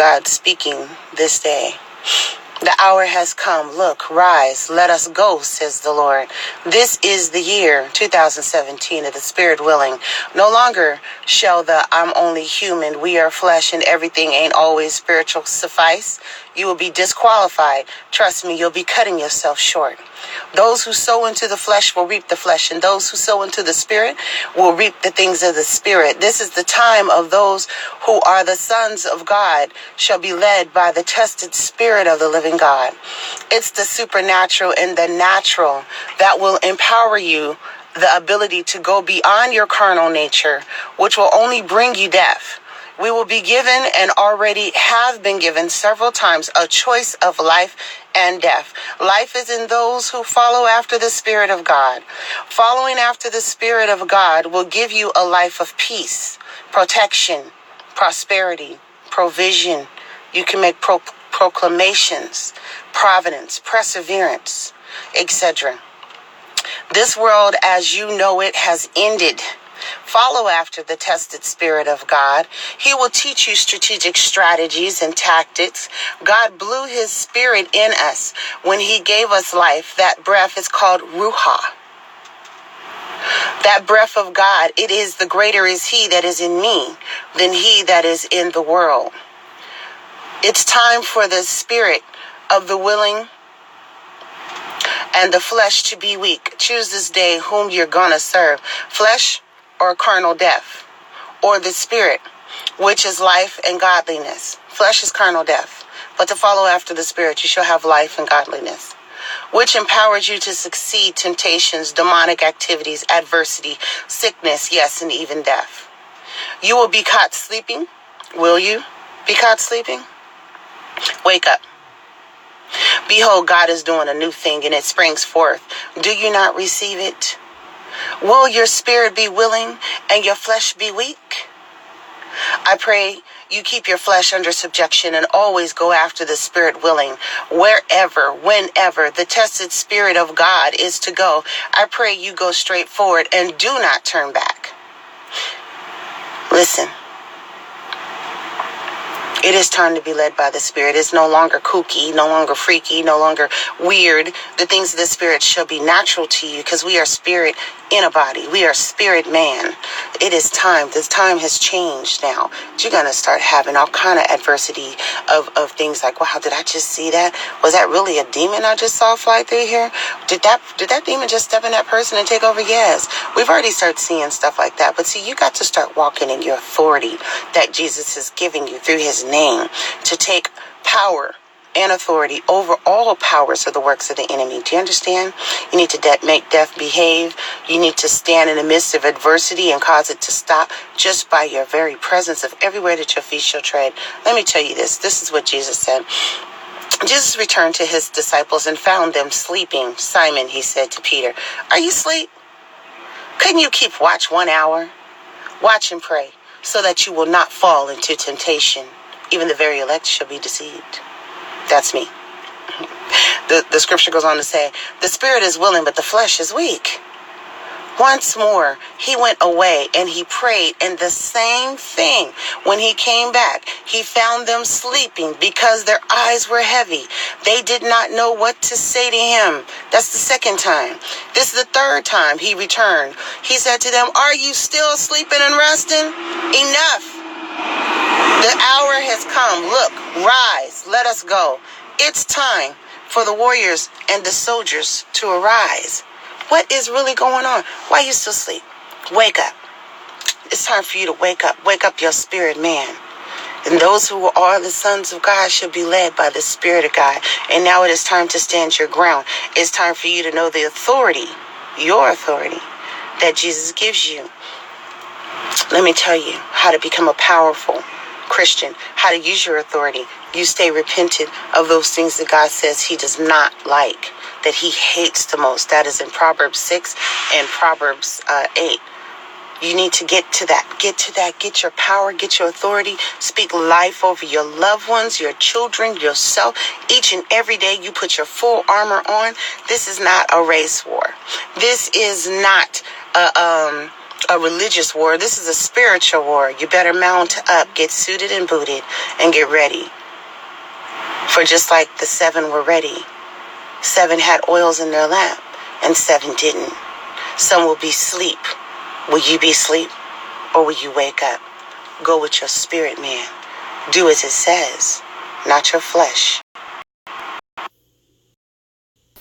God speaking this day. The hour has come. Look, rise, let us go, says the Lord. This is the year 2017 of the Spirit willing. No longer shall the I'm only human, we are flesh, and everything ain't always spiritual suffice. You will be disqualified. Trust me, you'll be cutting yourself short. Those who sow into the flesh will reap the flesh, and those who sow into the Spirit will reap the things of the Spirit. This is the time of those who are the sons of God shall be led by the tested Spirit of the living God. It's the supernatural and the natural that will empower you the ability to go beyond your carnal nature, which will only bring you death. We will be given and already have been given several times a choice of life and death. Life is in those who follow after the Spirit of God. Following after the Spirit of God will give you a life of peace, protection, prosperity, provision. You can make proclamations, providence, perseverance, etc. This world as you know it has ended. Follow after the tested Spirit of God. He will teach you strategic strategies and tactics. God blew his Spirit in us when he gave us life. That breath is called Ruha. That breath of God, it is the greater is he that is in me than he that is in the world. It's time for the spirit of the willing and the flesh to be weak. Choose this day whom you're going to serve. Flesh or carnal death, or the Spirit, which is life and godliness. Flesh is carnal death, but to follow after the Spirit, you shall have life and godliness, which empowers you to succeed temptations, demonic activities, adversity, sickness, yes, and even death. You will be caught sleeping. Will you be caught sleeping? Wake up. Behold, God is doing a new thing, and it springs forth. Do you not receive it? Will your spirit be willing and your flesh be weak? I pray you keep your flesh under subjection and always go after the Spirit willing. Wherever, whenever the tested Spirit of God is to go, I pray you go straight forward and do not turn back. Listen. It is time to be led by the Spirit. It's no longer kooky, no longer freaky, no longer weird. The things of the Spirit shall be natural to you because we are spirit in a body. We are spirit man. It is time. This time has changed now. You're going to start having all kind of adversity of things like, wow, did I just see that? Was that really a demon I just saw fly through here? Did that demon just step in that person and take over? Yes. We've already started seeing stuff like that. But see, you got to start walking in your authority that Jesus is giving you through his name to take power and authority over all powers of the works of the enemy. Do you understand? You need to make death behave. You need to stand in the midst of adversity and cause it to stop just by your very presence of everywhere that your feet shall tread. Let me tell you this. This is what Jesus said. Jesus returned to his disciples and found them sleeping. Simon, he said to Peter, are you asleep? Couldn't you keep watch 1 hour? Watch and pray so that you will not fall into temptation. Even the very elect shall be deceived. That's me. The scripture goes on to say, the spirit is willing, but the flesh is weak. Once more, he went away and he prayed, and the same thing. When he came back, he found them sleeping because their eyes were heavy. They did not know what to say to him. That's the second time. This is the third time he returned. He said to them, are you still sleeping and resting? Enough. The hour has come. Look, rise, let us go. It's time for the warriors and the soldiers to arise. What is really going on? Why are you still asleep? Wake up. It's time for you to wake up. Wake up your spirit, man. And those who are the sons of God should be led by the Spirit of God. And now it is time to stand your ground. It's time for you to know the authority, your authority, that Jesus gives you. Let me tell you how to become a powerful Christian, how to use your authority. You stay repentant of those things that God says he does not like, that he hates the most. That is in Proverbs 6 and Proverbs 8. You need to get to that. Get your power, get your authority. Speak life over your loved ones, your children, yourself. Each and every day you put your full armor on. This is not a race war. This is not a religious war. This is a spiritual war. You better mount up, get suited and booted, and get ready. For just like the 7 were ready, 7 had oils in their lamp, and 7 didn't. Some will be asleep. Will you be asleep, or will you wake up? Go with your spirit, man. Do as it says, not your flesh.